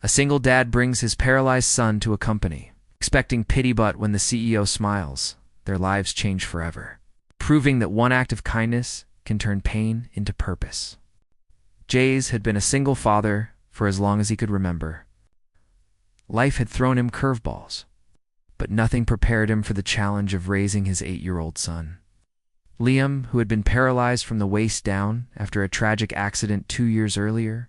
A single dad brings his paralyzed son to a company, expecting pity, but when the CEO smiles, their lives change forever, proving that one act of kindness can turn pain into purpose. Jay's had been a single father for as long as he could remember. Life had thrown him curveballs, but nothing prepared him for the challenge of raising his 8-year-old son. Liam, who had been paralyzed from the waist down after a tragic accident 2 years earlier,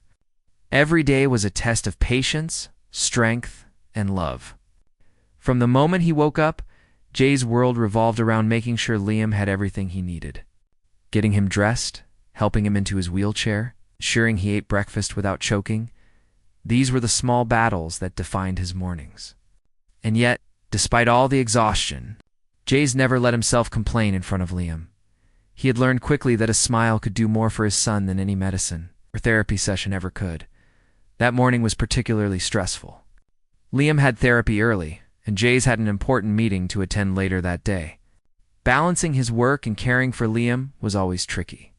every day was a test of patience, strength, and love. From the moment he woke up, Jay's world revolved around making sure Liam had everything he needed. Getting him dressed, helping him into his wheelchair, ensuring he ate breakfast without choking. These were the small battles that defined his mornings. And yet, despite all the exhaustion, Jay's never let himself complain in front of Liam. He had learned quickly that a smile could do more for his son than any medicine or therapy session ever could. That morning was particularly stressful. Liam had therapy early, and Jay's had an important meeting to attend later that day. Balancing his work and caring for Liam was always tricky.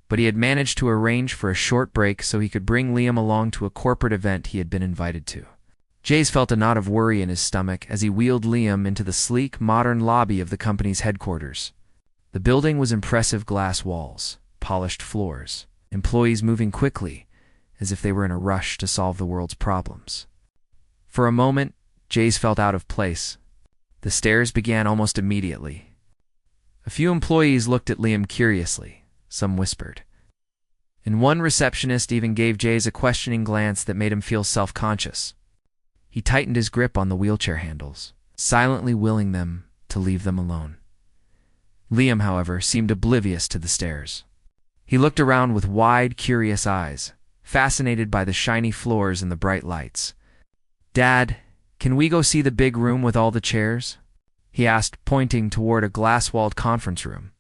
But he had managed to arrange for a short break so he could bring Liam along to a corporate event he had been invited to. Jay's felt a knot of worry in his stomach as he wheeled Liam into the sleek, modern lobby of the company's headquarters. The building was impressive glass walls, polished floors, employees moving quickly, as if they were in a rush to solve the world's problems. For a moment, Jay's felt out of place. The stares began almost immediately. A few employees looked at Liam curiously, some whispered. And one receptionist even gave Jay's a questioning glance that made him feel self-conscious. He tightened his grip on the wheelchair handles, silently willing them to leave them alone. Liam, however, seemed oblivious to the stares. He looked around with wide, curious eyes, fascinated by the shiny floors and the bright lights. "Dad, can we go see the big room with all the chairs?" he asked, pointing toward a glass-walled conference room.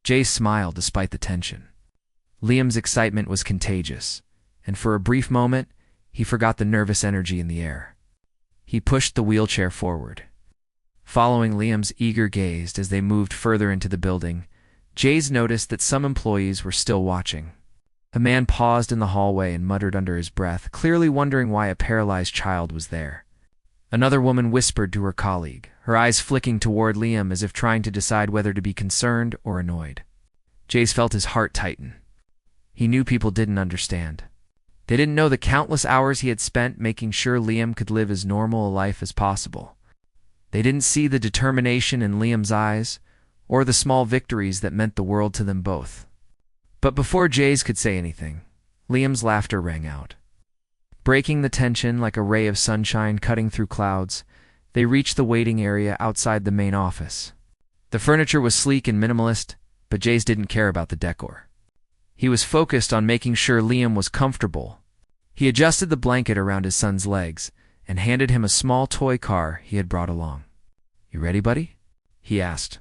Jay smiled despite the tension. Liam's excitement was contagious, and for a brief moment, he forgot the nervous energy in the air. He pushed the wheelchair forward. Following Liam's eager gaze as they moved further into the building, Jay's noticed that some employees were still watching. A man paused in the hallway and muttered under his breath, clearly wondering why a paralyzed child was there. Another woman whispered to her colleague, her eyes flicking toward Liam as if trying to decide whether to be concerned or annoyed. Jay's felt his heart tighten. He knew people didn't understand. They didn't know the countless hours he had spent making sure Liam could live as normal a life as possible. They didn't see the determination in Liam's eyes, or the small victories that meant the world to them both. But before Jay's could say anything, Liam's laughter rang out. Breaking the tension like a ray of sunshine cutting through clouds, they reached the waiting area outside the main office. The furniture was sleek and minimalist, but Jay's didn't care about the decor. He was focused on making sure Liam was comfortable. He adjusted the blanket around his son's legs and handed him a small toy car he had brought along. "You ready, buddy?" he asked,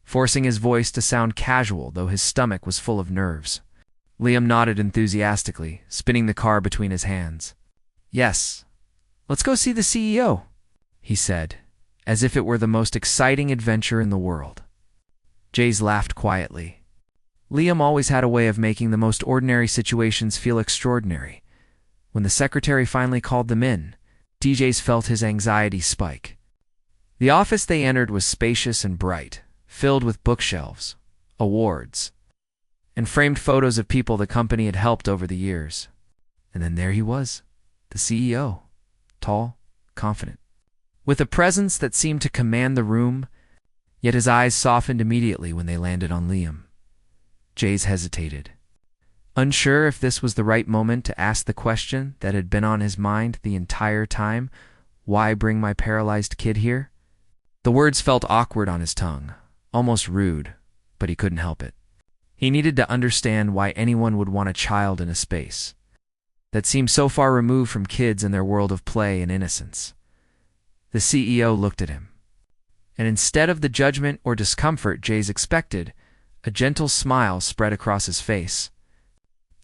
forcing his voice to sound casual, though his stomach was full of nerves. Liam nodded enthusiastically, spinning the car between his hands. "Yes, let's go see the CEO," he said, as if it were the most exciting adventure in the world. Jay's laughed quietly. Liam always had a way of making the most ordinary situations feel extraordinary. When the secretary finally called them in, DJ's felt his anxiety spike. The office they entered was spacious and bright, filled with bookshelves, awards, and framed photos of people the company had helped over the years. And then there he was, the CEO, tall, confident, with a presence that seemed to command the room, yet his eyes softened immediately when they landed on Liam. Jay's hesitated, unsure if this was the right moment to ask the question that had been on his mind the entire time. Why bring my paralyzed kid here? The words felt awkward on his tongue, almost rude, but he couldn't help it. He needed to understand why anyone would want a child in a space that seemed so far removed from kids and their world of play and innocence. The CEO looked at him, and instead of the judgment or discomfort Jay's expected, a gentle smile spread across his face.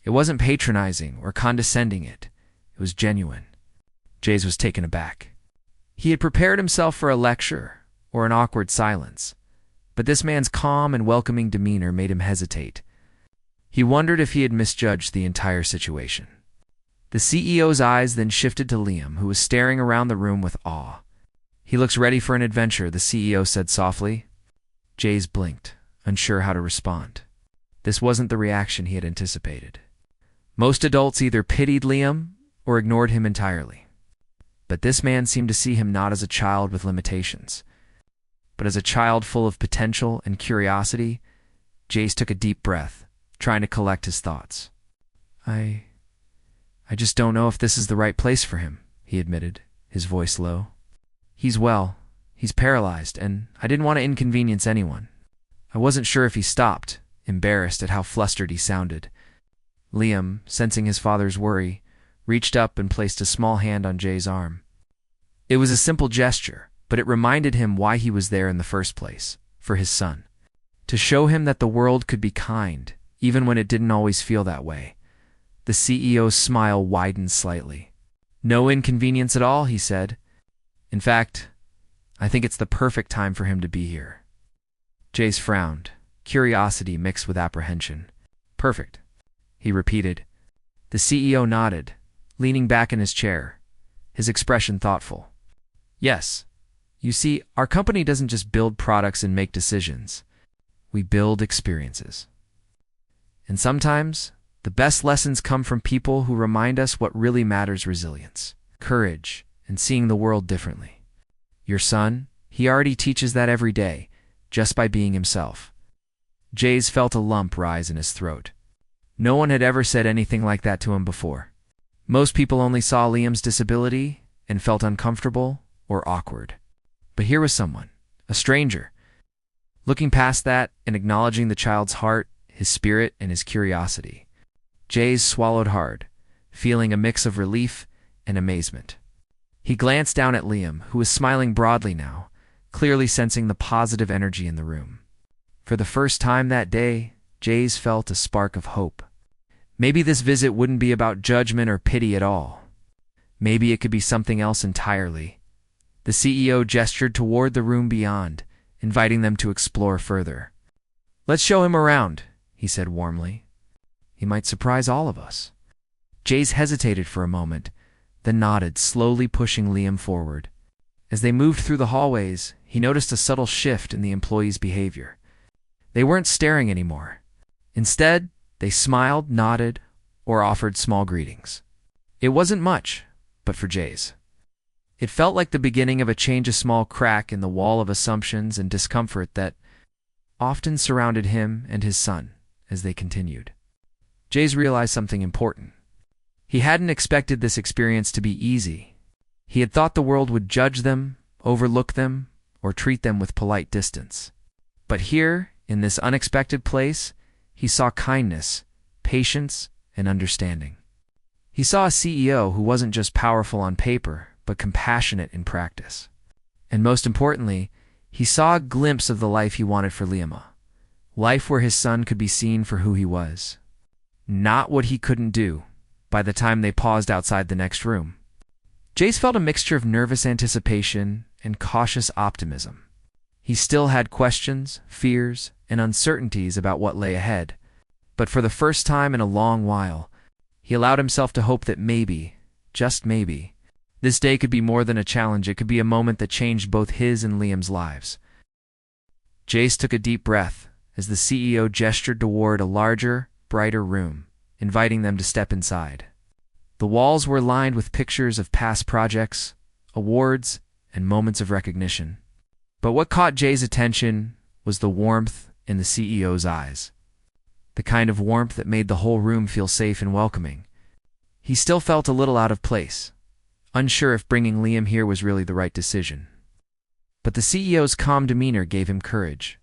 It wasn't patronizing or condescending it was genuine. Jay's was taken aback. He had prepared himself for a lecture or an awkward silence, but this man's calm and welcoming demeanor made him hesitate. He wondered if he had misjudged the entire situation. The CEO's eyes then shifted to Liam, who was staring around the room with awe. "He looks ready for an adventure," the CEO said softly. Jays blinked, unsure how to respond. This wasn't the reaction he had anticipated. Most adults either pitied Liam or ignored him entirely. But this man seemed to see him not as a child with limitations, but as a child full of potential and curiosity. Jace took a deep breath, trying to collect his thoughts. I just don't know if this is the right place for him," he admitted, his voice low. "He's paralyzed, and I didn't want to inconvenience anyone." I wasn't sure if he stopped, embarrassed at how flustered he sounded. Liam, sensing his father's worry, reached up and placed a small hand on Jay's arm. It was a simple gesture, but it reminded him why he was there in the first place, for his son. To show him that the world could be kind, even when it didn't always feel that way. The CEO's smile widened slightly. "No inconvenience at all," he said. "In fact, I think it's the perfect time for him to be here." Jace frowned, curiosity mixed with apprehension. "Perfect," he repeated. The CEO nodded, leaning back in his chair, his expression thoughtful. "Yes. You see, our company doesn't just build products and make decisions. We build experiences. And sometimes, the best lessons come from people who remind us what really matters: resilience, courage, and seeing the world differently. Your son, he already teaches that every day, just by being himself." Jays felt a lump rise in his throat. No one had ever said anything like that to him before. Most people only saw Liam's disability and felt uncomfortable or awkward. But here was someone, a stranger, looking past that and acknowledging the child's heart, his spirit, and his curiosity. Jays swallowed hard, feeling a mix of relief and amazement. He glanced down at Liam, who was smiling broadly now, clearly sensing the positive energy in the room. For the first time that day, Jays felt a spark of hope. Maybe this visit wouldn't be about judgment or pity at all. Maybe it could be something else entirely. The CEO gestured toward the room beyond, inviting them to explore further. "Let's show him around," he said warmly. "He might surprise all of us." Jays hesitated for a moment, then nodded, slowly pushing Liam forward. As they moved through the hallways, he noticed a subtle shift in the employees' behavior. They weren't staring anymore. Instead, they smiled, nodded, or offered small greetings. It wasn't much, but for Jays, it felt like the beginning of a change, a small crack in the wall of assumptions and discomfort that often surrounded him and his son as they continued. Jays realized something important. He hadn't expected this experience to be easy. He had thought the world would judge them, overlook them, or treat them with polite distance. But here, in this unexpected place, he saw kindness, patience, and understanding. He saw a CEO who wasn't just powerful on paper, but compassionate in practice. And most importantly, he saw a glimpse of the life he wanted for Liam. Life where his son could be seen for who he was. Not what he couldn't do by the time they paused outside the next room. Jace felt a mixture of nervous anticipation and cautious optimism. He still had questions, fears, and uncertainties about what lay ahead. But for the first time in a long while, he allowed himself to hope that maybe, just maybe, this day could be more than a challenge. It could be a moment that changed both his and Liam's lives. Jace took a deep breath as the CEO gestured toward a larger, brighter room, inviting them to step inside. The walls were lined with pictures of past projects, awards, and moments of recognition. But what caught Jay's attention was the warmth in the CEO's eyes. The kind of warmth that made the whole room feel safe and welcoming. He still felt a little out of place, unsure if bringing Liam here was really the right decision. But the CEO's calm demeanor gave him courage.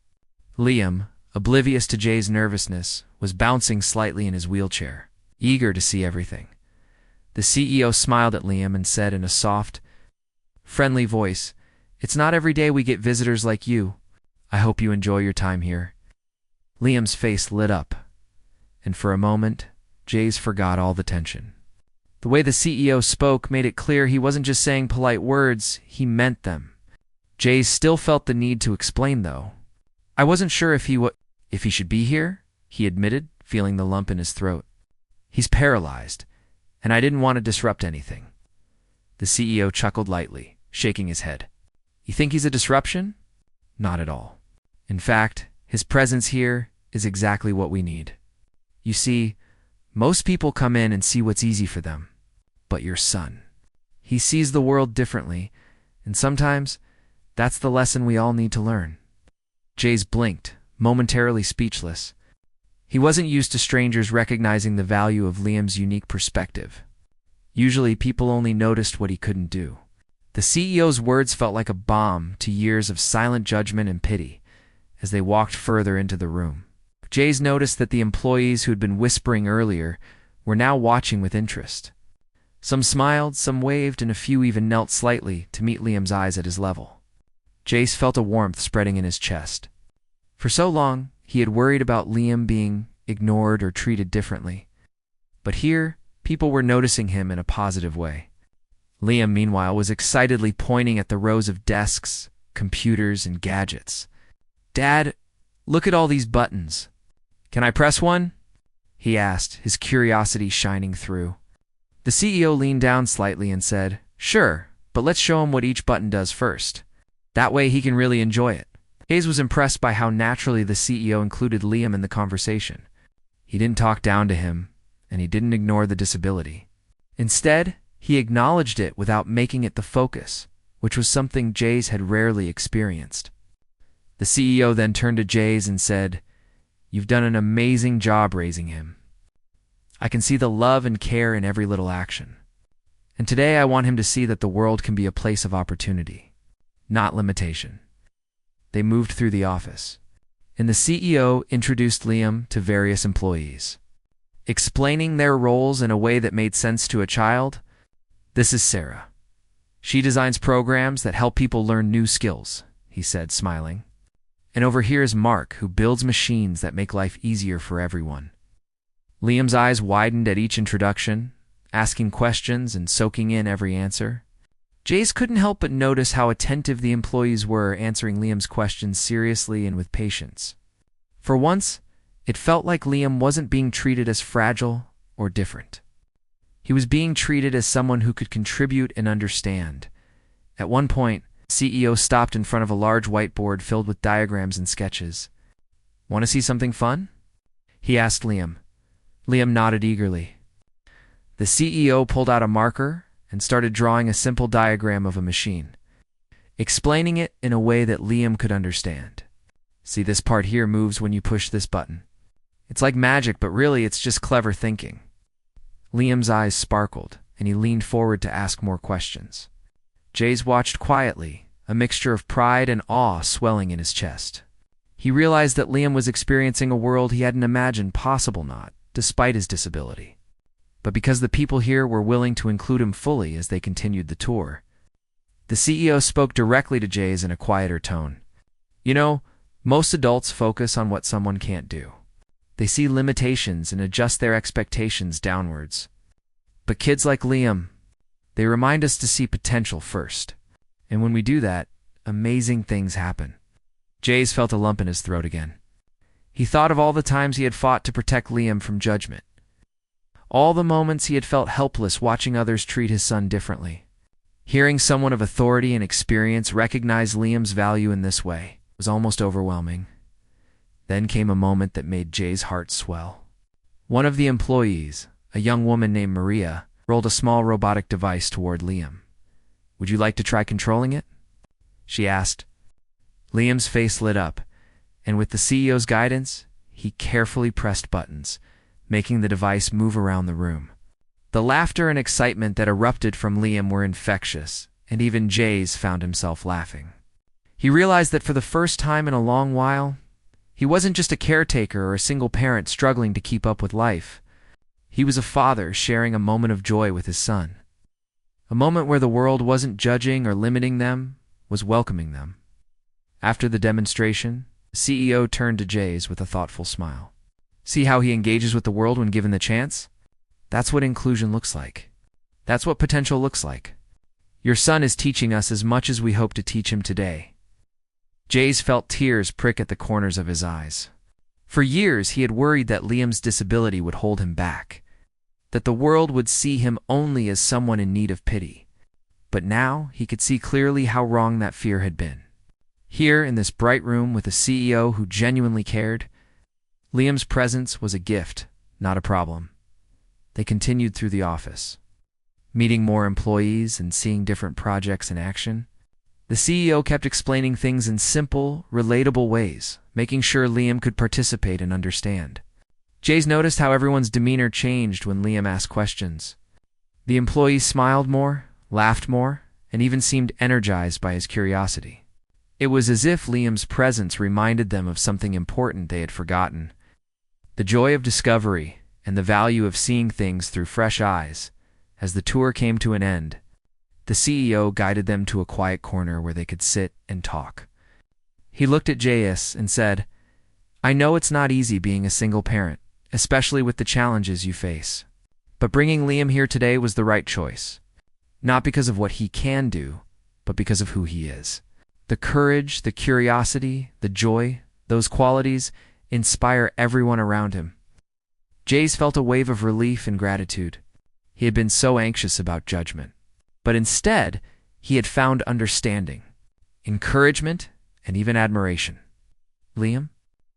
Liam, oblivious to Jay's nervousness, was bouncing slightly in his wheelchair, eager to see everything. The CEO smiled at Liam and said in a soft, friendly voice, "It's not every day we get visitors like you. I hope you enjoy your time here." Liam's face lit up, and for a moment, Jays forgot all the tension. The way the CEO spoke made it clear he wasn't just saying polite words, he meant them. Jays still felt the need to explain, though. "I wasn't sure if he should be here," he admitted, feeling the lump in his throat. "He's paralyzed, and I didn't want to disrupt anything. The CEO chuckled lightly, shaking his head. You think he's a disruption? Not at all. In fact, his presence here is exactly what we need. You see, most people come in and see what's easy for them. But your son, he sees the world differently, and sometimes that's the lesson we all need to learn. Jays blinked, momentarily speechless. He wasn't used to strangers recognizing the value of Liam's unique perspective. Usually, people only noticed what he couldn't do. The CEO's words felt like a balm to years of silent judgment and pity as they walked further into the room. Jays noticed that the employees who had been whispering earlier were now watching with interest. Some smiled, some waved, and a few even knelt slightly to meet Liam's eyes at his level. Jace felt a warmth spreading in his chest. For so long, he had worried about Liam being ignored or treated differently. But here, people were noticing him in a positive way. Liam, meanwhile, was excitedly pointing at the rows of desks, computers, and gadgets. Dad, look at all these buttons. Can I press one? He asked, his curiosity shining through. The CEO leaned down slightly and said, Sure, but let's show him what each button does first. That way he can really enjoy it. Hayes was impressed by how naturally the CEO included Liam in the conversation. He didn't talk down to him, and he didn't ignore the disability. Instead, he acknowledged it without making it the focus, which was something Jays had rarely experienced. The CEO then turned to Jays and said, You've done an amazing job raising him. I can see the love and care in every little action. And today I want him to see that the world can be a place of opportunity, not limitation. They moved through the office, and the CEO introduced Liam to various employees. Explaining their roles in a way that made sense to a child, This is Sarah. She designs programs that help people learn new skills, he said, smiling. And over here is Mark, who builds machines that make life easier for everyone. Liam's eyes widened at each introduction, asking questions and soaking in every answer. Jace couldn't help but notice how attentive the employees were, answering Liam's questions seriously and with patience. For once, it felt like Liam wasn't being treated as fragile or different. He was being treated as someone who could contribute and understand. At one point, the CEO stopped in front of a large whiteboard filled with diagrams and sketches. Want to see something fun? He asked Liam. Liam nodded eagerly. The CEO pulled out a marker and started drawing a simple diagram of a machine, explaining it in a way that Liam could understand. See, this part here moves when you push this button. It's like magic, but really it's just clever thinking. Liam's eyes sparkled, and he leaned forward to ask more questions. Jays watched quietly, a mixture of pride and awe swelling in his chest. He realized that Liam was experiencing a world he hadn't imagined possible, not despite his disability, but because the people here were willing to include him fully as they continued the tour. The CEO spoke directly to Jays in a quieter tone. You know, most adults focus on what someone can't do. They see limitations and adjust their expectations downwards. But kids like Liam, they remind us to see potential first. And when we do that, amazing things happen. Jays felt a lump in his throat again. He thought of all the times he had fought to protect Liam from judgment. All the moments he had felt helpless watching others treat his son differently. Hearing someone of authority and experience recognize Liam's value in this way was almost overwhelming. Then came a moment that made Jay's heart swell. One of the employees, a young woman named Maria, rolled a small robotic device toward Liam. Would you like to try controlling it? She asked. Liam's face lit up, and with the CEO's guidance, he carefully pressed buttons, making the device move around the room. The laughter and excitement that erupted from Liam were infectious, and even Jays found himself laughing. He realized that for the first time in a long while, he wasn't just a caretaker or a single parent struggling to keep up with life. He was a father sharing a moment of joy with his son. A moment where the world wasn't judging or limiting them, was welcoming them. After the demonstration, the CEO turned to Jays with a thoughtful smile. See how he engages with the world when given the chance? That's what inclusion looks like. That's what potential looks like. Your son is teaching us as much as we hope to teach him today. Jays felt tears prick at the corners of his eyes. For years, he had worried that Liam's disability would hold him back. that the world would see him only as someone in need of pity. But now he could see clearly how wrong that fear had been. Here, in this bright room with a CEO who genuinely cared, Liam's presence was a gift, not a problem. They continued through the office, meeting more employees and seeing different projects in action. The CEO kept explaining things in simple, relatable ways, making sure Liam could participate and understand. Jays noticed how everyone's demeanor changed when Liam asked questions. The employees smiled more, laughed more, and even seemed energized by his curiosity. It was as if Liam's presence reminded them of something important they had forgotten. The joy of discovery and the value of seeing things through fresh eyes. As the tour came to an end, the CEO guided them to a quiet corner where they could sit and talk. He looked at J.S. and said, "I know it's not easy being a single parent, especially with the challenges you face. But bringing Liam here today was the right choice. Not because of what he can do, but because of who he is. The courage, the curiosity, the joy, those qualities inspire everyone around him." Jays felt a wave of relief and gratitude. He had been so anxious about judgment. But instead, he had found understanding, encouragement, and even admiration. Liam,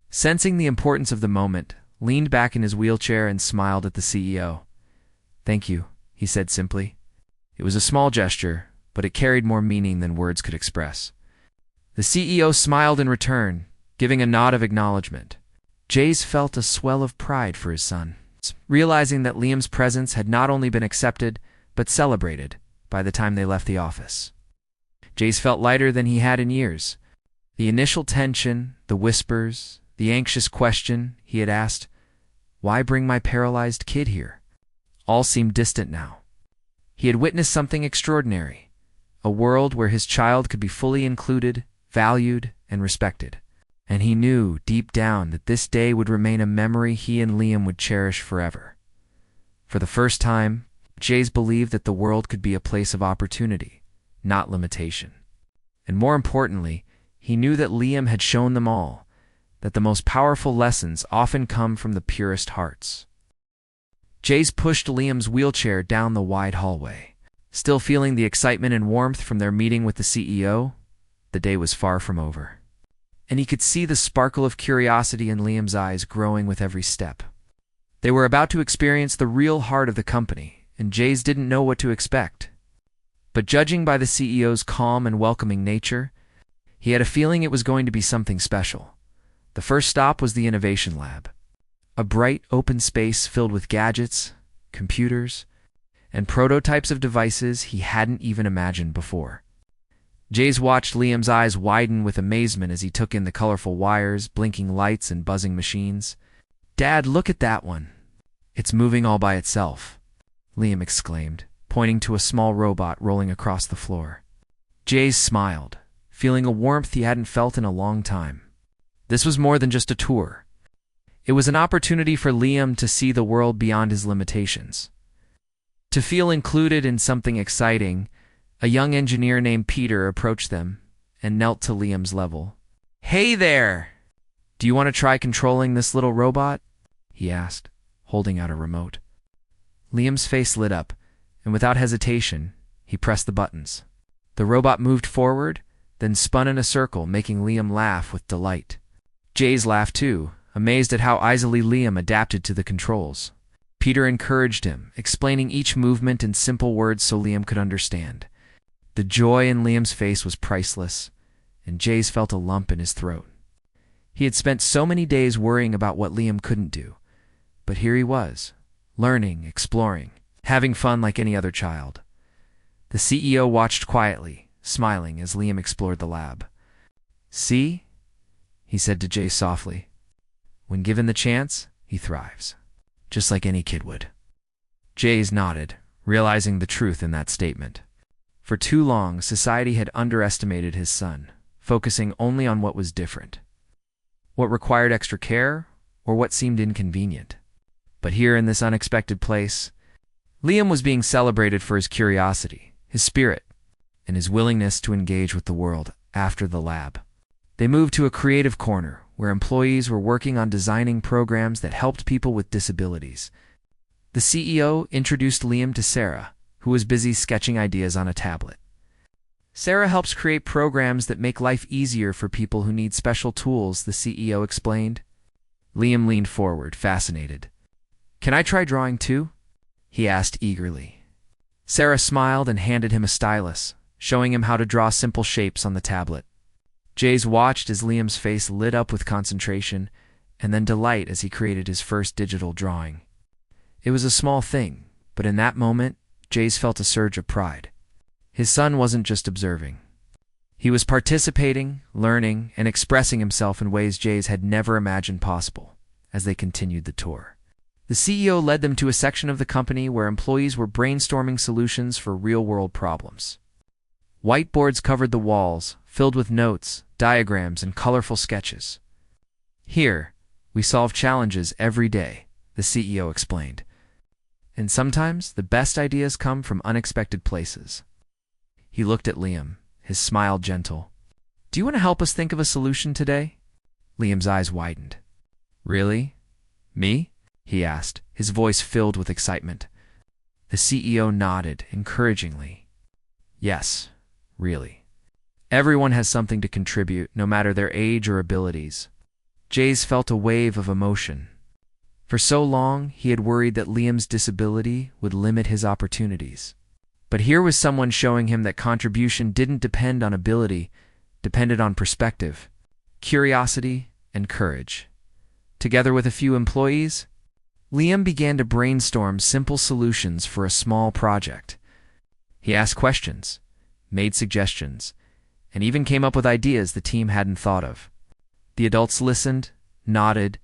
sensing the importance of the moment, leaned back in his wheelchair and smiled at the CEO. "Thank you," he said simply. It was a small gesture, but it carried more meaning than words could express. The CEO smiled in return, giving a nod of acknowledgement. Jays felt a swell of pride for his son, realizing that Liam's presence had not only been accepted, but celebrated by the time they left the office. Jays felt lighter than he had in years. The initial tension, the whispers, the anxious question he had asked, "Why bring my paralyzed kid here?" all seemed distant now. He had witnessed something extraordinary, a world where his child could be fully included, valued, and respected. And he knew, deep down, that this day would remain a memory he and Liam would cherish forever. For the first time, Jays believed that the world could be a place of opportunity, not limitation. And more importantly, he knew that Liam had shown them all that the most powerful lessons often come from the purest hearts. Jays pushed Liam's wheelchair down the wide hallway. Still feeling the excitement and warmth from their meeting with the CEO, the day was far from over. And he could see the sparkle of curiosity in Liam's eyes growing with every step. They were about to experience the real heart of the company, and Jays didn't know what to expect. But judging by the CEO's calm and welcoming nature, he had a feeling it was going to be something special. The first stop was the Innovation Lab, a bright, open space filled with gadgets, computers, and prototypes of devices he hadn't even imagined before. Jays watched Liam's eyes widen with amazement as he took in the colorful wires, blinking lights, and buzzing machines. "Dad, look at that one. It's moving all by itself," Liam exclaimed, pointing to a small robot rolling across the floor. Jays smiled, feeling a warmth he hadn't felt in a long time. This was more than just a tour. It was an opportunity for Liam to see the world beyond his limitations. To feel included in something exciting, a young engineer named Peter approached them and knelt to Liam's level. "Hey there! Do you want to try controlling this little robot?" he asked, holding out a remote. Liam's face lit up, and without hesitation, he pressed the buttons. The robot moved forward, then spun in a circle, making Liam laugh with delight. Jays laughed too, amazed at how easily Liam adapted to the controls. Peter encouraged him, explaining each movement in simple words so Liam could understand. The joy in Liam's face was priceless, and Jays felt a lump in his throat. He had spent so many days worrying about what Liam couldn't do, but here he was, learning, exploring, having fun like any other child. The CEO watched quietly, smiling as Liam explored the lab. "See?" he said to Jays softly. "When given the chance, he thrives, just like any kid would." Jays nodded, realizing the truth in that statement. For too long, society had underestimated his son, focusing only on what was different, what required extra care, or what seemed inconvenient. But here in this unexpected place, Liam was being celebrated for his curiosity, his spirit, and his willingness to engage with the world after the lab. They moved to a creative corner where employees were working on designing programs that helped people with disabilities. The CEO introduced Liam to Sarah, who was busy sketching ideas on a tablet. Sarah helps create programs that make life easier for people who need special tools, the CEO explained. Liam leaned forward, fascinated. Can I try drawing too? He asked eagerly. Sarah smiled and handed him a stylus, showing him how to draw simple shapes on the tablet. Jays watched as Liam's face lit up with concentration and then delight as he created his first digital drawing. It was a small thing, but in that moment, Jays felt a surge of pride. His son wasn't just observing. He was participating, learning, and expressing himself in ways Jays had never imagined possible as they continued the tour. The CEO led them to a section of the company where employees were brainstorming solutions for real-world problems. Whiteboards covered the walls, filled with notes, diagrams, and colorful sketches. Here, we solve challenges every day, the CEO explained. And sometimes the best ideas come from unexpected places. He looked at Liam, his smile gentle. Do you want to help us think of a solution today? Liam's eyes widened. Really? Me? He asked, his voice filled with excitement. The CEO nodded encouragingly. Yes, really. Everyone has something to contribute, no matter their age or abilities. Jays felt a wave of emotion. For so long, he had worried that Liam's disability would limit his opportunities. But here was someone showing him that contribution didn't depend on ability, depended on perspective, curiosity, and courage. Together with a few employees, Liam began to brainstorm simple solutions for a small project. He asked questions, made suggestions, and even came up with ideas the team hadn't thought of. The adults listened, nodded,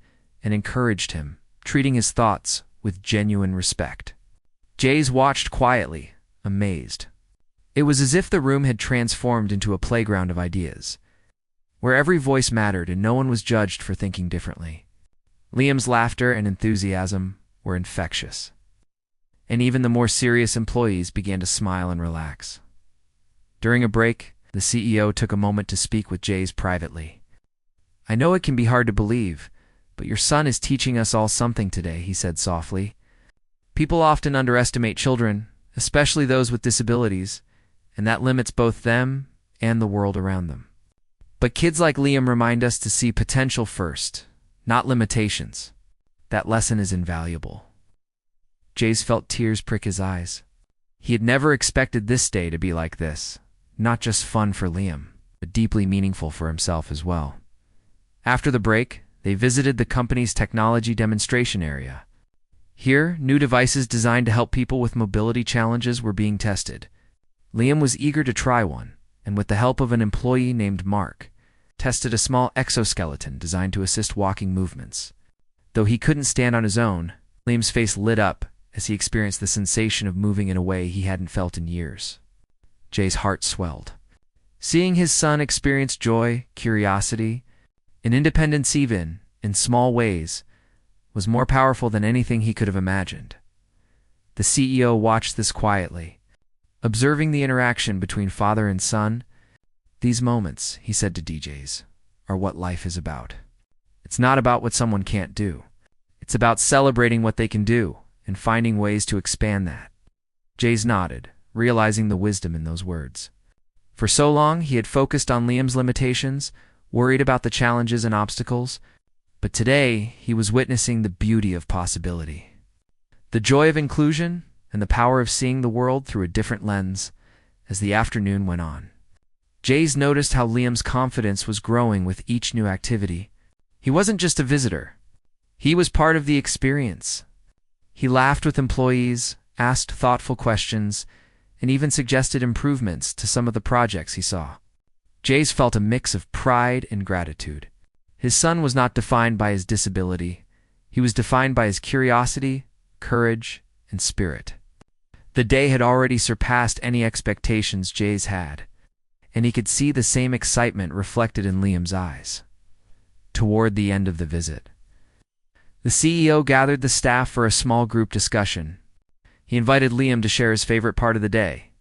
and encouraged him, treating his thoughts with genuine respect. Jays watched quietly, amazed. It was as if the room had transformed into a playground of ideas, where every voice mattered and no one was judged for thinking differently. Liam's laughter and enthusiasm were infectious, and even the more serious employees began to smile and relax. During a break, the CEO took a moment to speak with Jays privately. I know it can be hard to believe, but your son is teaching us all something today, he said softly. People often underestimate children, especially those with disabilities, and that limits both them and the world around them. But kids like Liam remind us to see potential first, not limitations. That lesson is invaluable. Jays felt tears prick his eyes. He had never expected this day to be like this, not just fun for Liam, but deeply meaningful for himself as well. After the break, they visited the company's technology demonstration area. Here, new devices designed to help people with mobility challenges were being tested. Liam was eager to try one, and with the help of an employee named Mark, tested a small exoskeleton designed to assist walking movements. Though he couldn't stand on his own, Liam's face lit up as he experienced the sensation of moving in a way he hadn't felt in years. Jay's heart swelled. Seeing his son experience joy, curiosity, and independence even in small ways was more powerful than anything he could have imagined. The CEO watched this quietly, observing the interaction between father and son. These moments, he said to DJs, are what life is about. It's not about what someone can't do. It's about celebrating what they can do and finding ways to expand that. Jays nodded, realizing the wisdom in those words. For so long, he had focused on Liam's limitations, worried about the challenges and obstacles, but today he was witnessing the beauty of possibility. The joy of inclusion and the power of seeing the world through a different lens as the afternoon went on. Jays noticed how Liam's confidence was growing with each new activity. He wasn't just a visitor. He was part of the experience. He laughed with employees, asked thoughtful questions, and even suggested improvements to some of the projects he saw. Jays felt a mix of pride and gratitude. His son was not defined by his disability. He was defined by his curiosity, courage, and spirit. The day had already surpassed any expectations Jays had, and he could see the same excitement reflected in Liam's eyes. Toward the end of the visit, the CEO gathered the staff for a small group discussion. He invited Liam to share his favorite part of the day.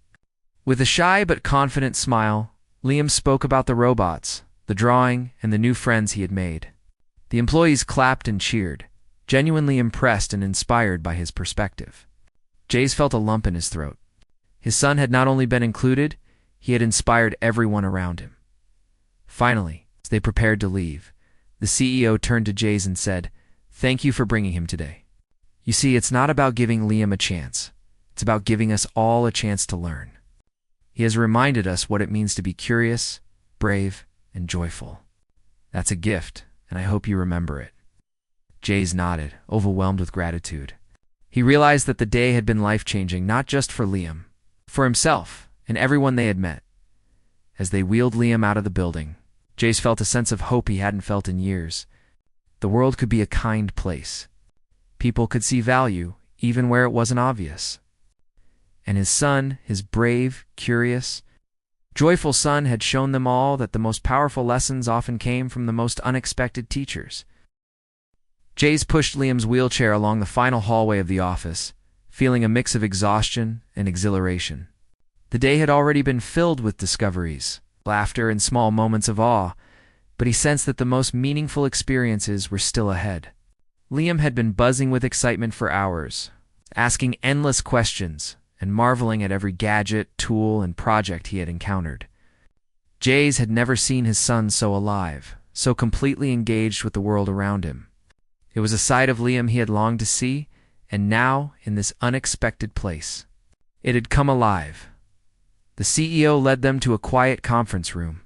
With a shy but confident smile, Liam spoke about the robots, the drawing, and the new friends he had made. The employees clapped and cheered. genuinely impressed and inspired by his perspective. Jays felt a lump in his throat. His son had not only been included, he had inspired everyone around him. Finally, as they prepared to leave, the CEO turned to Jays and said, "Thank you for bringing him today. You see, it's not about giving Liam a chance. It's about giving us all a chance to learn. He has reminded us what it means to be curious, brave, and joyful. That's a gift, and I hope you remember it." Jays nodded, overwhelmed with gratitude. He realized that the day had been life-changing, not just for Liam, for himself and everyone they had met. As they wheeled Liam out of the building, Jays felt a sense of hope he hadn't felt in years. The world could be a kind place. People could see value, even where it wasn't obvious. And his son, his brave, curious, joyful son, had shown them all that the most powerful lessons often came from the most unexpected teachers. Jays pushed Liam's wheelchair along the final hallway of the office, feeling a mix of exhaustion and exhilaration. The day had already been filled with discoveries, laughter, and small moments of awe, but he sensed that the most meaningful experiences were still ahead. Liam had been buzzing with excitement for hours, asking endless questions and marveling at every gadget, tool, and project he had encountered. Jays had never seen his son so alive, so completely engaged with the world around him. It was a side of Liam he had longed to see, and now, in this unexpected place, it had come alive. The CEO led them to a quiet conference room,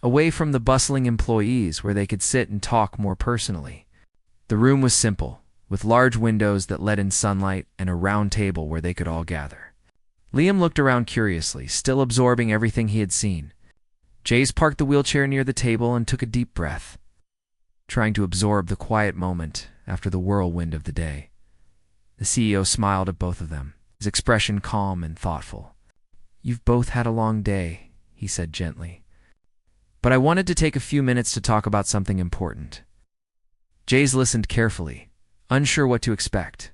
away from the bustling employees where they could sit and talk more personally. The room was simple, with large windows that let in sunlight and a round table where they could all gather. Liam looked around curiously, still absorbing everything he had seen. Jays parked the wheelchair near the table and took a deep breath, trying to absorb the quiet moment after the whirlwind of the day. The CEO smiled at both of them, his expression calm and thoughtful. "You've both had a long day," he said gently. "But I wanted to take a few minutes to talk about something important." Jays listened carefully, unsure what to expect.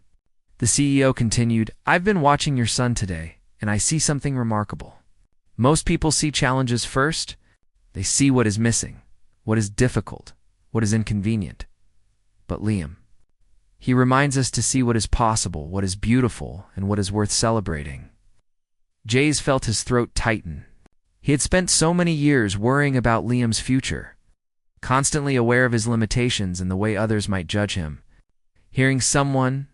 The CEO continued, "I've been watching your son today, and I see something remarkable. Most people see challenges first. They see what is missing, what is difficult, what is inconvenient. But Liam, he reminds us to see what is possible, what is beautiful, and what is worth celebrating." Jays felt his throat tighten. He had spent so many years worrying about Liam's future, constantly aware of his limitations and the way others might judge him. Hearing someone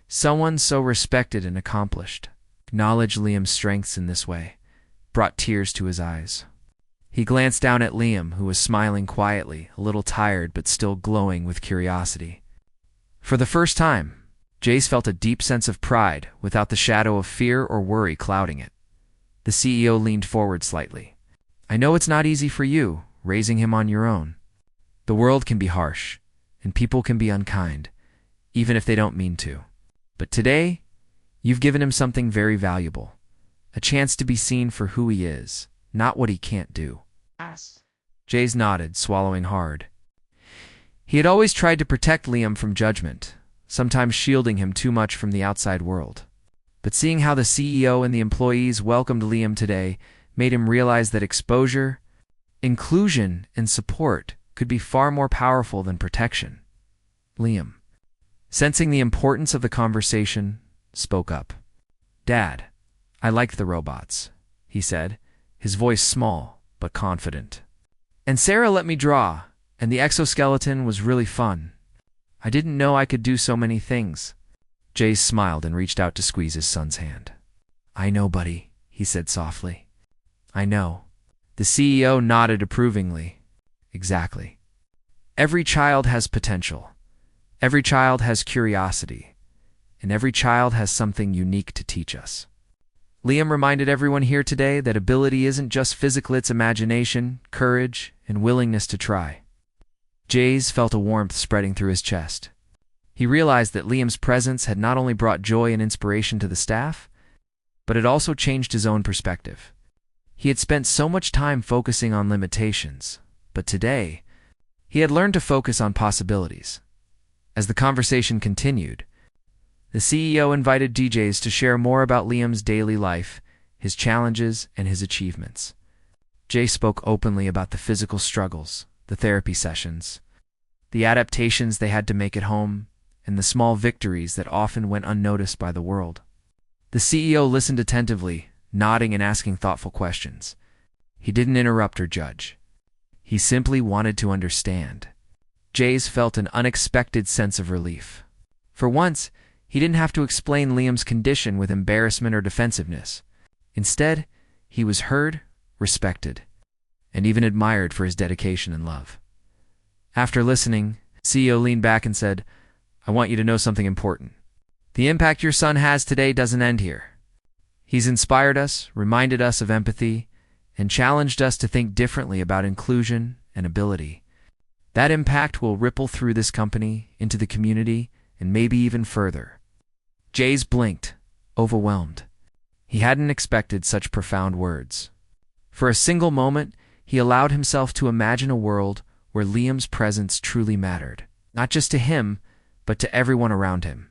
so respected and accomplished, acknowledge Liam's strengths in this way, brought tears to his eyes. He glanced down at Liam, who was smiling quietly, a little tired but still glowing with curiosity. For the first time, Jays felt a deep sense of pride without the shadow of fear or worry clouding it. The CEO leaned forward slightly. "I know it's not easy for you, raising him on your own. The world can be harsh, and people can be unkind, even if they don't mean to. But today, you've given him something very valuable, a chance to be seen for who he is, not what he can't do." Jays nodded, swallowing hard. He had always tried to protect Liam from judgment, sometimes shielding him too much from the outside world. But seeing how the CEO and the employees welcomed Liam today made him realize that exposure, inclusion, and support could be far more powerful than protection. Liam, sensing the importance of the conversation, spoke up. "Dad, I liked the robots," he said, his voice small but confident. "And Sarah let me draw, and the exoskeleton was really fun. I didn't know I could do so many things." Jays smiled and reached out to squeeze his son's hand. "I know, buddy," he said softly. "I know." The CEO nodded approvingly. "Exactly. Every child has potential. Every child has curiosity. And every child has something unique to teach us." Liam reminded everyone here today that ability isn't just physical, it's imagination, courage, and willingness to try. Jays felt a warmth spreading through his chest. He realized that Liam's presence had not only brought joy and inspiration to the staff, but it also changed his own perspective. He had spent so much time focusing on limitations, but today, he had learned to focus on possibilities. As the conversation continued, the CEO invited DJs to share more about Liam's daily life, his challenges, and his achievements. Jay spoke openly about the physical struggles, the therapy sessions, the adaptations they had to make at home, and the small victories that often went unnoticed by the world. The CEO listened attentively, nodding and asking thoughtful questions. He didn't interrupt or judge. He simply wanted to understand. Jace felt an unexpected sense of relief. For once, he didn't have to explain Liam's condition with embarrassment or defensiveness. Instead, he was heard, respected, and even admired for his dedication and love. After listening, CEO leaned back and said, "I want you to know something important. The impact your son has today doesn't end here. He's inspired us, reminded us of empathy, and challenged us to think differently about inclusion and ability. That impact will ripple through this company, into the community, and maybe even further." Jace blinked, overwhelmed. He hadn't expected such profound words. For a single moment, he allowed himself to imagine a world where Liam's presence truly mattered, not just to him, but to everyone around him.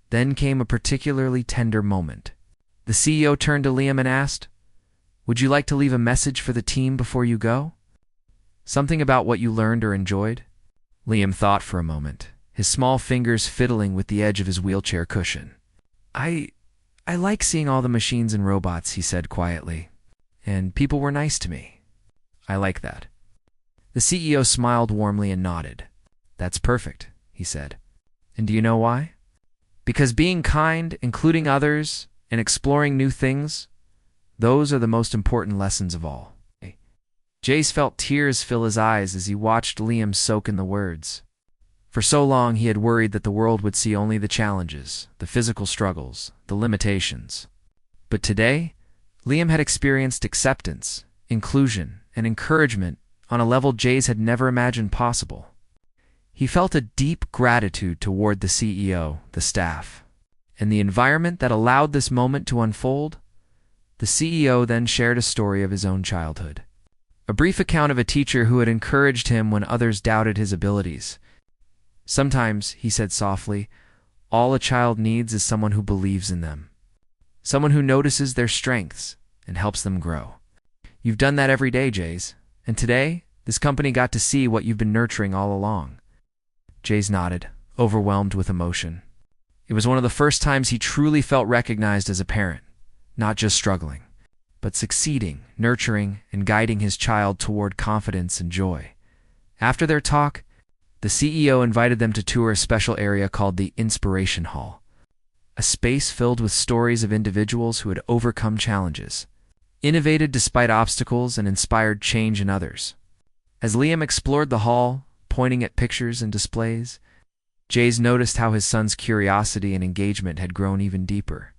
Then came a particularly tender moment. The CEO turned to Liam and asked, "Would you like to leave a message for the team before you go? Something about what you learned or enjoyed?" Liam thought for a moment, his small fingers fiddling with the edge of his wheelchair cushion. I like seeing all the machines and robots," he said quietly. "And people were nice to me. I like that." The CEO smiled warmly and nodded. "That's perfect," he said. "And do you know why? Because being kind, including others, and exploring new things, those are the most important lessons of all." Jace felt tears fill his eyes as he watched Liam soak in the words. For so long he had worried that the world would see only the challenges, the physical struggles, the limitations. But today, Liam had experienced acceptance, inclusion, and encouragement on a level Jace had never imagined possible. He felt a deep gratitude toward the CEO, the staff, and the environment that allowed this moment to unfold. The CEO then shared a story of his own childhood. A brief account of a teacher who had encouraged him when others doubted his abilities. "Sometimes," he said softly, "all a child needs is someone who believes in them. Someone who notices their strengths and helps them grow. You've done that every day, Jace, and today, this company got to see what you've been nurturing all along." Jace nodded, overwhelmed with emotion. It was one of the first times he truly felt recognized as a parent, not just struggling, but succeeding, nurturing, and guiding his child toward confidence and joy. After their talk, the CEO invited them to tour a special area called the Inspiration Hall, a space filled with stories of individuals who had overcome challenges, innovated despite obstacles, and inspired change in others. As Liam explored the hall, pointing at pictures and displays, Jace noticed how his son's curiosity and engagement had grown even deeper.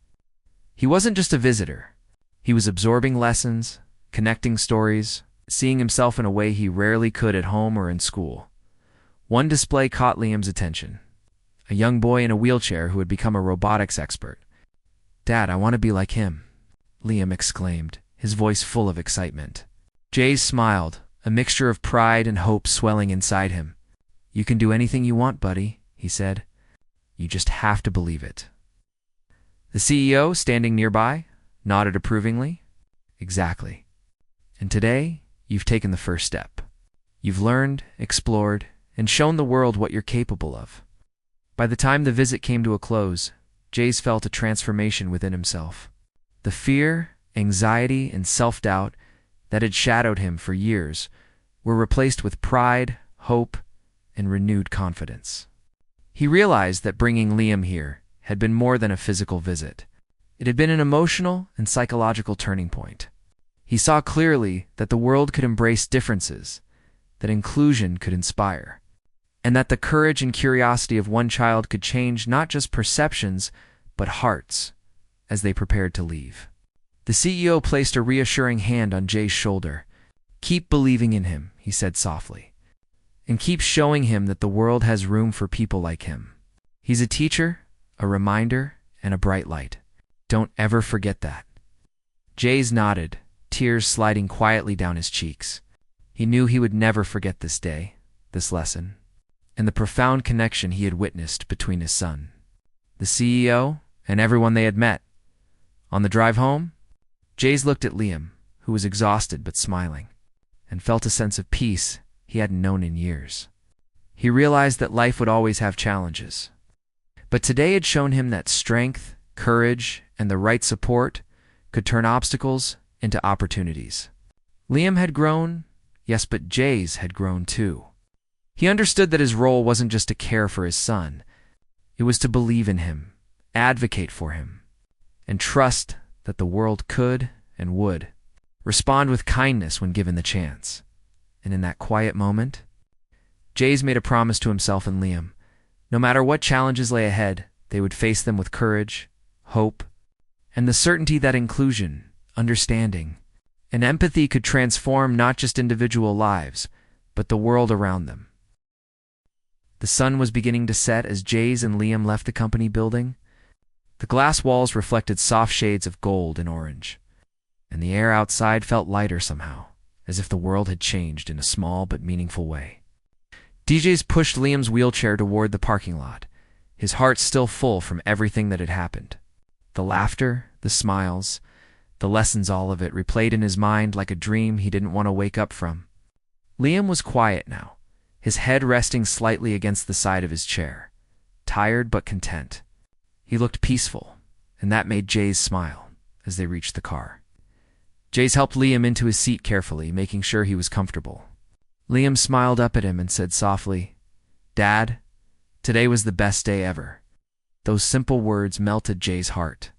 He wasn't just a visitor. He was absorbing lessons, connecting stories, seeing himself in a way he rarely could at home or in school. One display caught Liam's attention. A young boy in a wheelchair who had become a robotics expert. "Dad, I want to be like him," Liam exclaimed, his voice full of excitement. Jace smiled, a mixture of pride and hope swelling inside him. "You can do anything you want, buddy," he said. "You just have to believe it." The CEO, standing nearby, nodded approvingly. "Exactly. And today, you've taken the first step. You've learned, explored, and shown the world what you're capable of." By the time the visit came to a close, Jace felt a transformation within himself. The fear, anxiety, and self-doubt that had shadowed him for years were replaced with pride, hope, and renewed confidence. He realized that bringing Liam here had been more than a physical visit. It had been an emotional and psychological turning point. He saw clearly that the world could embrace differences, that inclusion could inspire, and that the courage and curiosity of one child could change not just perceptions, but hearts as they prepared to leave. The CEO placed a reassuring hand on Jay's shoulder. "Keep believing in him," he said softly, "and keep showing him that the world has room for people like him. He's a teacher, a reminder, and a bright light. Don't ever forget that." Jace nodded, tears sliding quietly down his cheeks. He knew he would never forget this day, this lesson, and the profound connection he had witnessed between his son, the CEO, and everyone they had met. On the drive home, Jace looked at Liam, who was exhausted but smiling, and felt a sense of peace he hadn't known in years. He realized that life would always have challenges, But today had shown him that strength, courage, and the right support could turn obstacles into opportunities. Liam had grown, yes, but Jay's had grown too. He understood that his role wasn't just to care for his son. It was to believe in him, advocate for him, and trust that the world could and would respond with kindness when given the chance. And in that quiet moment, Jay's made a promise to himself and Liam. No matter what challenges lay ahead, they would face them with courage, hope, and the certainty that inclusion, understanding, and empathy could transform not just individual lives, but the world around them. The sun was beginning to set as Jay's and Liam left the company building. The glass walls reflected soft shades of gold and orange, and the air outside felt lighter somehow, as if the world had changed in a small but meaningful way. DJ's pushed Liam's wheelchair toward the parking lot, his heart still full from everything that had happened. The laughter, the smiles, the lessons, all of it replayed in his mind like a dream he didn't want to wake up from. Liam was quiet now, his head resting slightly against the side of his chair, tired but content. He looked peaceful, and that made Jay's smile as they reached the car. Jay's helped Liam into his seat carefully, making sure he was comfortable. Liam smiled up at him and said softly, "Dad, today was the best day ever." Those simple words melted Jay's heart.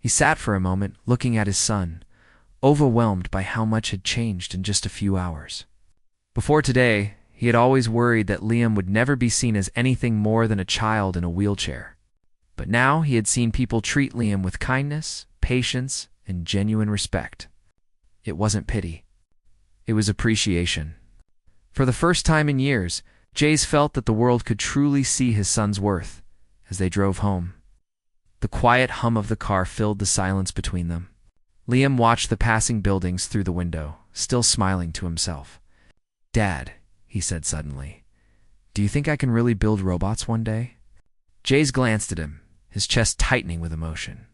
He sat for a moment, looking at his son, overwhelmed by how much had changed in just a few hours. Before today, he had always worried that Liam would never be seen as anything more than a child in a wheelchair. But now he had seen people treat Liam with kindness, patience, and genuine respect. It wasn't pity. It was appreciation. For the first time in years, Jay's felt that the world could truly see his son's worth as they drove home. The quiet hum of the car filled the silence between them. Liam watched the passing buildings through the window, still smiling to himself. "Dad," he said suddenly, "do you think I can really build robots one day?" Jay's glanced at him, his chest tightening with emotion.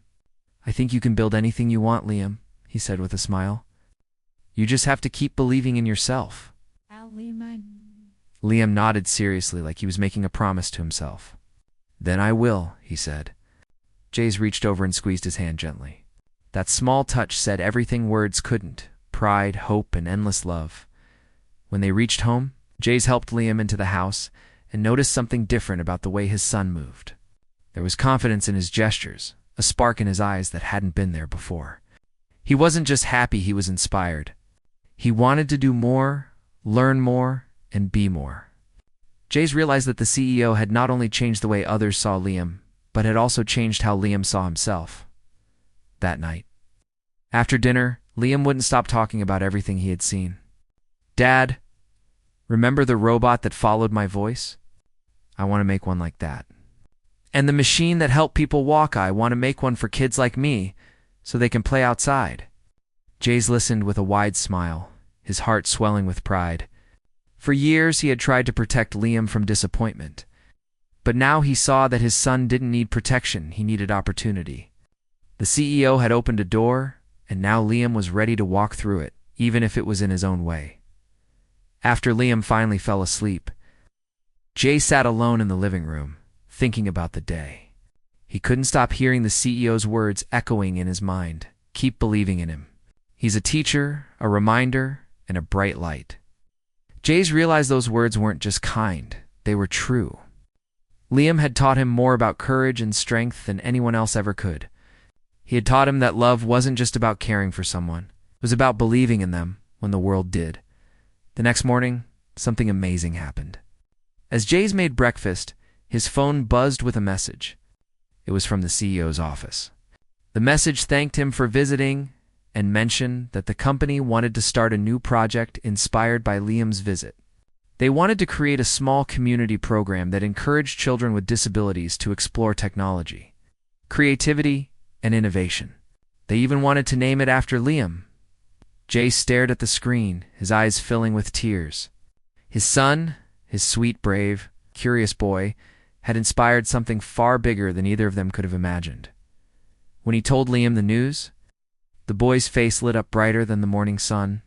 "I think you can build anything you want, Liam," he said with a smile. "You just have to keep believing in yourself." Liam nodded seriously like he was making a promise to himself. "Then I will," he said. Jay's reached over and squeezed his hand gently. That small touch said everything words couldn't: pride, hope, and endless love. When they reached home, Jay's helped Liam into the house and noticed something different about the way his son moved. There was confidence in his gestures, a spark in his eyes that hadn't been there before. He wasn't just happy, he was inspired. He wanted to do more, learn more, and be more. Jay's realized that the CEO had not only changed the way others saw Liam, but had also changed how Liam saw himself. That night, after dinner, Liam wouldn't stop talking about everything he had seen. "Dad, remember the robot that followed my voice? I want to make one like that. And the machine that helped people walk, I want to make one for kids like me so they can play outside." Jay's listened with a wide smile, his heart swelling with pride. For years, he had tried to protect Liam from disappointment. But now he saw that his son didn't need protection, he needed opportunity. The CEO had opened a door, and now Liam was ready to walk through it, even if it was in his own way. After Liam finally fell asleep, Jay sat alone in the living room, thinking about the day. He couldn't stop hearing the CEO's words echoing in his mind. Keep believing in him. He's a teacher, a reminder, and a bright light. Jay's realized those words weren't just kind, they were true. Liam had taught him more about courage and strength than anyone else ever could. He had taught him that love wasn't just about caring for someone. It was about believing in them when the world did. The next morning, something amazing happened. As Jay's made breakfast, his phone buzzed with a message. It was from the CEO's office. The message thanked him for visiting and mentioned that the company wanted to start a new project inspired by Liam's visit. They wanted to create a small community program that encouraged children with disabilities to explore technology, creativity, and innovation. They even wanted to name it after Liam. Jay stared at the screen, his eyes filling with tears. His son, his sweet, brave, curious boy, had inspired something far bigger than either of them could have imagined. When he told Liam the news, the boy's face lit up brighter than the morning sun.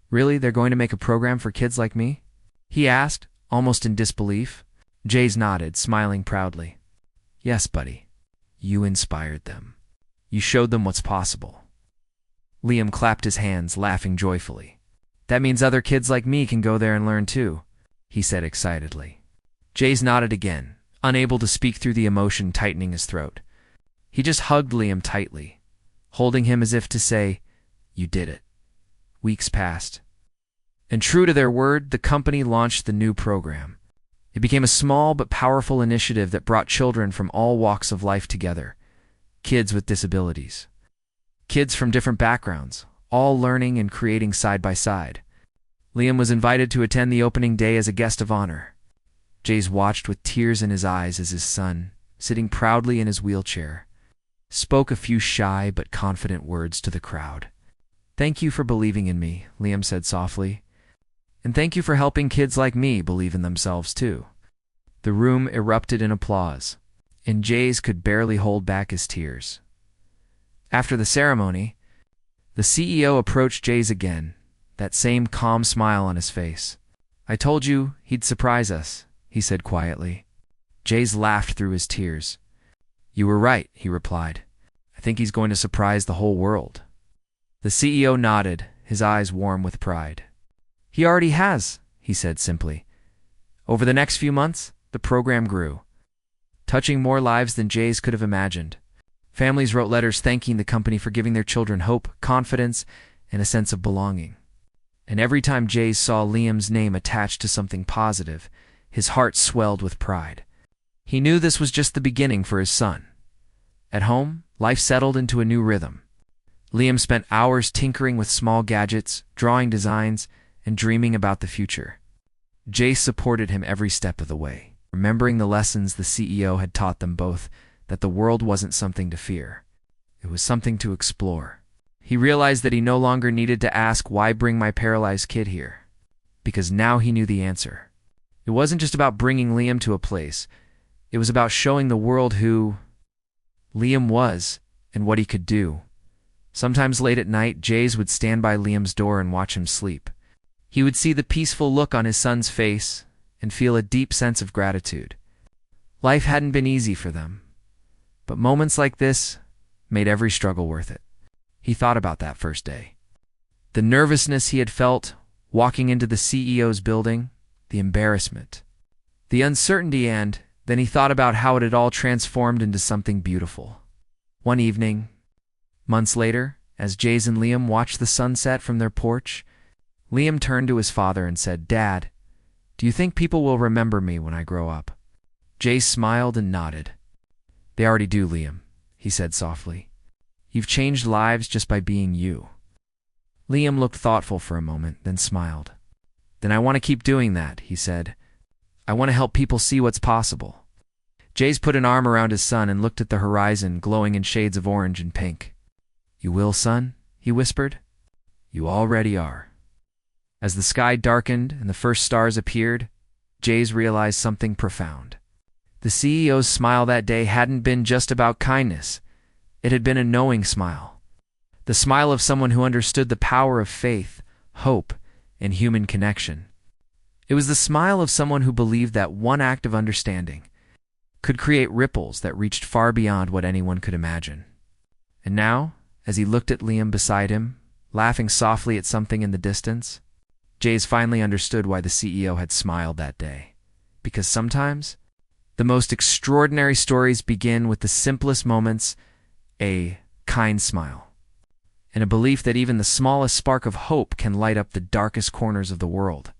"Really, they're going to make a program for kids like me?" he asked, almost in disbelief. Jay's nodded, smiling proudly. Yes, buddy. You inspired them. You showed them what's possible. Liam clapped his hands, laughing joyfully. That means other kids like me can go there and learn too, he said excitedly. Jace nodded again, unable to speak through the emotion tightening his throat. He just hugged Liam tightly, holding him as if to say, "You did it." Weeks passed. And true to their word, the company launched the new program. It became a small but powerful initiative that brought children from all walks of life together. Kids with disabilities. Kids from different backgrounds, all learning and creating side by side. Liam was invited to attend the opening day as a guest of honor. Jace watched with tears in his eyes as his son, sitting proudly in his wheelchair, spoke a few shy but confident words to the crowd. "Thank you for believing in me," Liam said softly. "And thank you for helping kids like me believe in themselves too." The room erupted in applause, and Jace could barely hold back his tears. After the ceremony, the CEO approached Jace again, that same calm smile on his face. "I told you he'd surprise us," he said quietly. Jace laughed through his tears. "You were right," he replied. "I think he's going to surprise the whole world." The CEO nodded, his eyes warm with pride. "He already has," he said simply. Over the next few months, the program grew, touching more lives than Jace could have imagined. Families wrote letters thanking the company for giving their children hope, confidence, and a sense of belonging. And every time Jace saw Liam's name attached to something positive, his heart swelled with pride. He knew this was just the beginning for his son. At home, life settled into a new rhythm. Liam spent hours tinkering with small gadgets, drawing designs, and dreaming about the future. Jace supported him every step of the way, remembering the lessons the CEO had taught them both, that the world wasn't something to fear. It was something to explore. He realized that he no longer needed to ask, "Why bring my paralyzed kid here?" Because now he knew the answer. It wasn't just about bringing Liam to a place. It was about showing the world who Liam was and what he could do. Sometimes late at night, Jace would stand by Liam's door and watch him sleep. He would see the peaceful look on his son's face and feel a deep sense of gratitude. Life hadn't been easy for them, but moments like this made every struggle worth it. He thought about that first day. The nervousness he had felt walking into the CEO's building, the embarrassment, the uncertainty, and then he thought about how it had all transformed into something beautiful. One evening, months later, as Jace and Liam watched the sunset from their porch, Liam turned to his father and said, "Dad, do you think people will remember me when I grow up?" Jace smiled and nodded. "They already do, Liam," he said softly. "You've changed lives just by being you." Liam looked thoughtful for a moment, then smiled. "Then I want to keep doing that," he said. "I want to help people see what's possible." Jace put an arm around his son and looked at the horizon, glowing in shades of orange and pink. "You will, son?" he whispered. "You already are." As the sky darkened and the first stars appeared, Jace realized something profound. The CEO's smile that day hadn't been just about kindness. It had been a knowing smile. The smile of someone who understood the power of faith, hope, and human connection. It was the smile of someone who believed that one act of understanding could create ripples that reached far beyond what anyone could imagine. And now, as he looked at Liam beside him, laughing softly at something in the distance, Jace finally understood why the CEO had smiled that day. Because sometimes, the most extraordinary stories begin with the simplest moments, a kind smile, and a belief that even the smallest spark of hope can light up the darkest corners of the world.